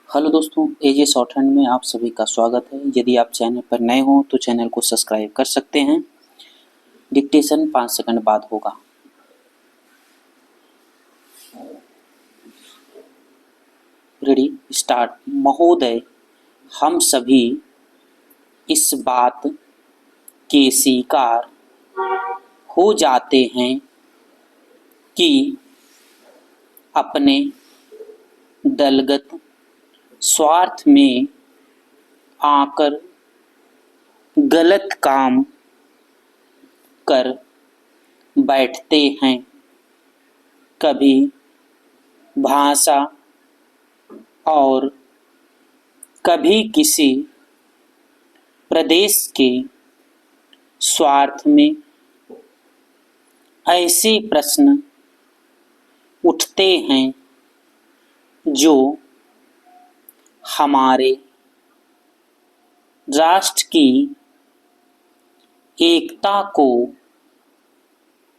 Hello दोस्तों, एजे short hand में आप सभी का स्वागत है। यदि आप चैनल पर नए हो तो चैनल को सब्सक्राइब कर सकते हैं। डिक्टेशन 5 सेकंड बाद होगा। Ready, start. महोदय, हम सभी इस बात के शिकार हो जाते हैं कि अपने दलगत स्वार्थ में आकर गलत काम कर बैठते हैं। कभी भाषा और कभी किसी प्रदेश के स्वार्थ में ऐसे प्रश्न उठते हैं जो हमारे राष्ट्र की एकता को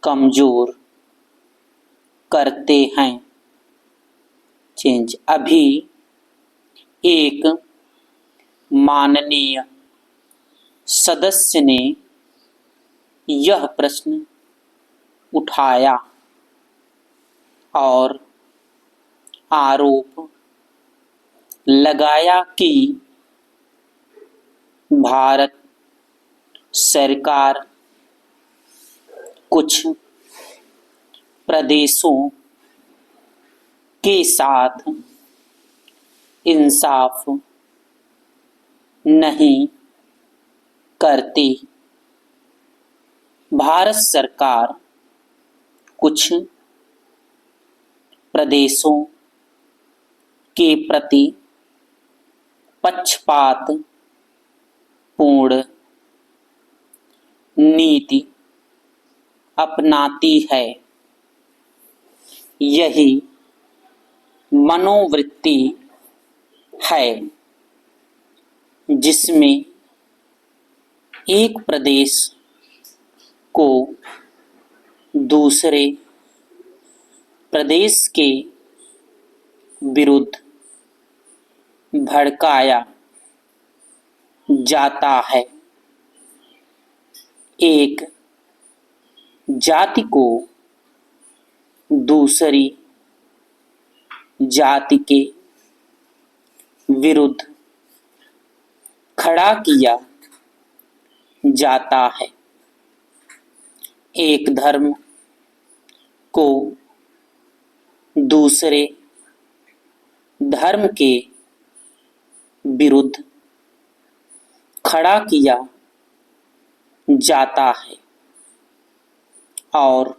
कमजोर करते हैं। चेंज। अभी एक माननीय सदस्य ने यह प्रश्न उठाया और आरोप लगाया कि भारत सरकार कुछ प्रदेशों के साथ इंसाफ नहीं करती। भारत सरकार कुछ प्रदेशों के प्रति पक्षपात पूर्ण नीति अपनाती है। यही मनोवृत्ति है जिसमें एक प्रदेश को दूसरे प्रदेश के विरुद्ध भड़काया जाता है। एक जाति को दूसरी जाति के विरुद्ध खड़ा किया जाता है। एक धर्म को दूसरे धर्म के विरुद्ध खड़ा किया जाता है और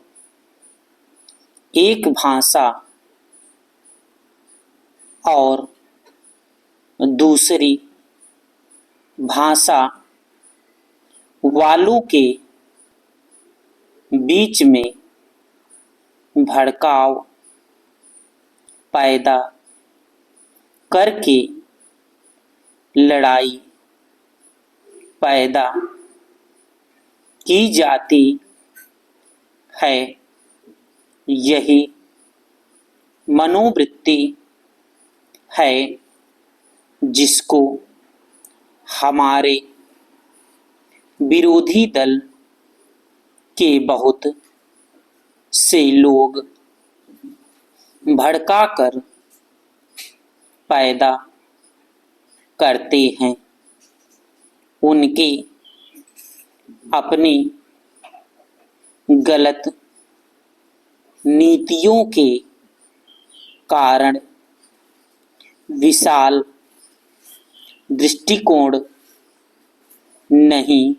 एक भाषा और दूसरी भाषा वालों के बीच में भड़काव पैदा करके लड़ाई पैदा की जाती है। यही मनोवृत्ति है जिसको हमारे विरोधी दल के बहुत से लोग भड़काकर पैदा करते हैं। उनके अपनी गलत नीतियों के कारण विशाल दृष्टिकोण नहीं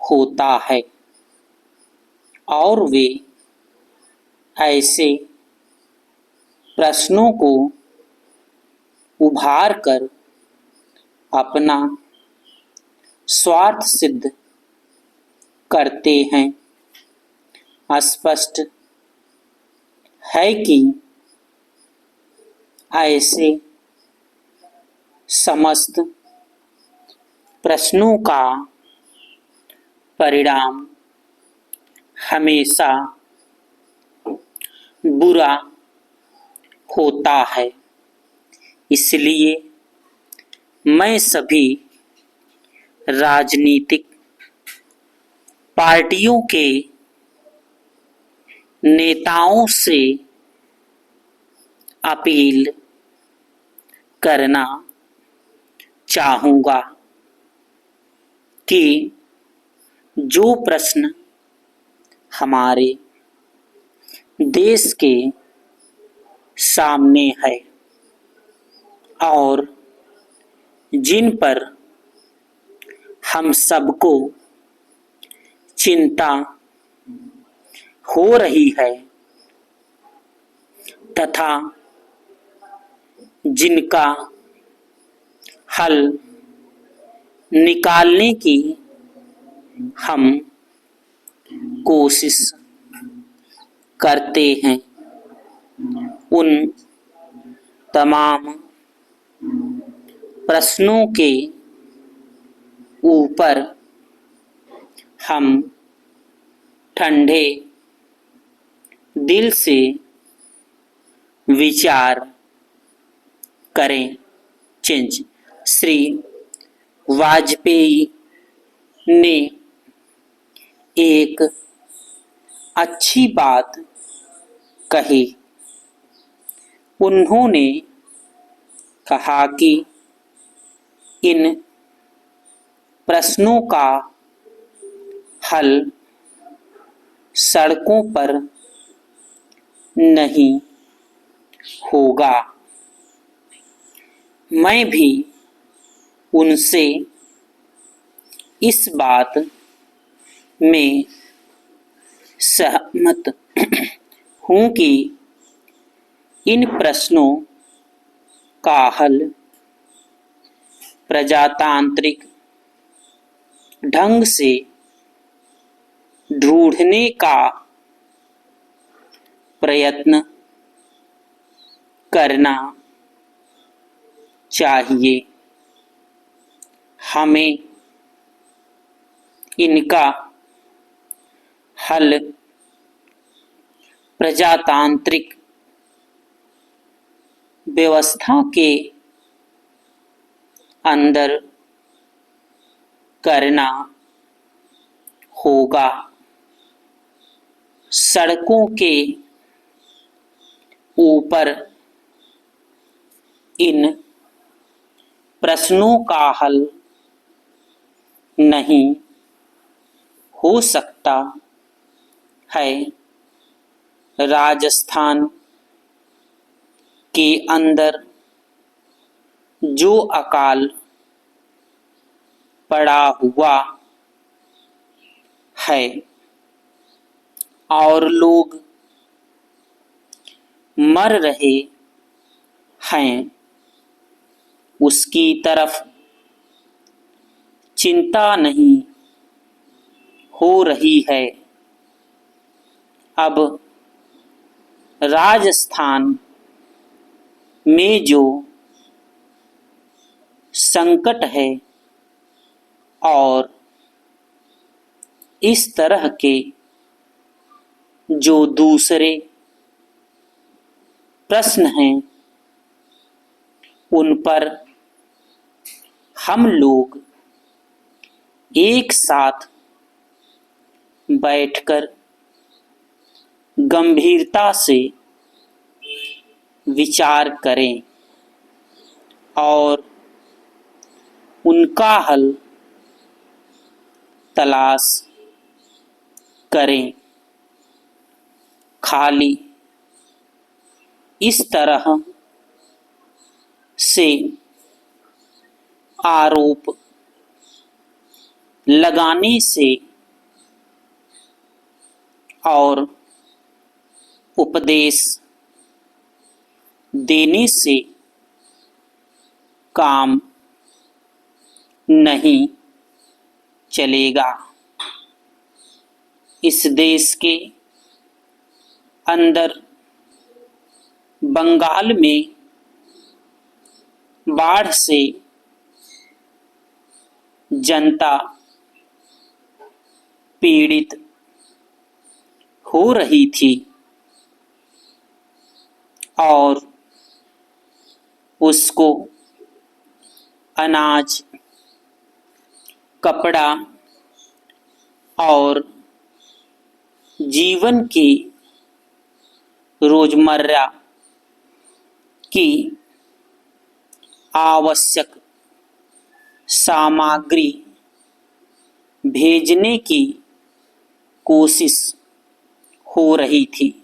होता है और वे ऐसे प्रश्नों को उभार कर अपना स्वार्थ सिद्ध करते हैं। स्पष्ट है कि ऐसे समस्त प्रश्नों का परिणाम हमेशा बुरा होता है। इसलिए मैं सभी राजनीतिक पार्टियों के नेताओं से अपील करना चाहूँगा कि जो प्रश्न हमारे देश के सामने है और जिन पर हम सबको चिंता हो रही है तथा जिनका हल निकालने की हम कोशिश करते हैं, उन तमाम प्रश्नों के ऊपर हम ठंडे दिल से विचार करें। श्री वाजपेयी ने एक अच्छी बात कही। उन्होंने कहा कि इन प्रश्नों का हल सड़कों पर नहीं होगा। मैं भी उनसे इस बात में सहमत हूँ कि इन प्रश्नों का हल प्रजातांत्रिक ढंग से ढूंढने का प्रयत्न करना चाहिए। हमें इनका हल प्रजातांत्रिक व्यवस्था के अंदर करना होगा। सड़कों के ऊपर इन प्रश्नों का हल नहीं हो सकता है। राजस्थान के अंदर जो अकाल पड़ा हुआ है और लोग मर रहे हैं, उसकी तरफ चिंता नहीं हो रही है। अब राजस्थान में जो संकट है और इस तरह के जो दूसरे प्रश्न हैं, उन पर हम लोग एक साथ बैठकर गंभीरता से विचार करें और उनका हल तलाश करें। खाली इस तरह से आरोप लगाने से और उपदेश देने से काम नहीं चलेगा। इस देश के अंदर बंगाल में बाढ़ से जनता पीड़ित हो रही थी और उसको अनाज, कपड़ा और जीवन की रोजमर्रा की आवश्यक सामग्री भेजने की कोशिश हो रही थी।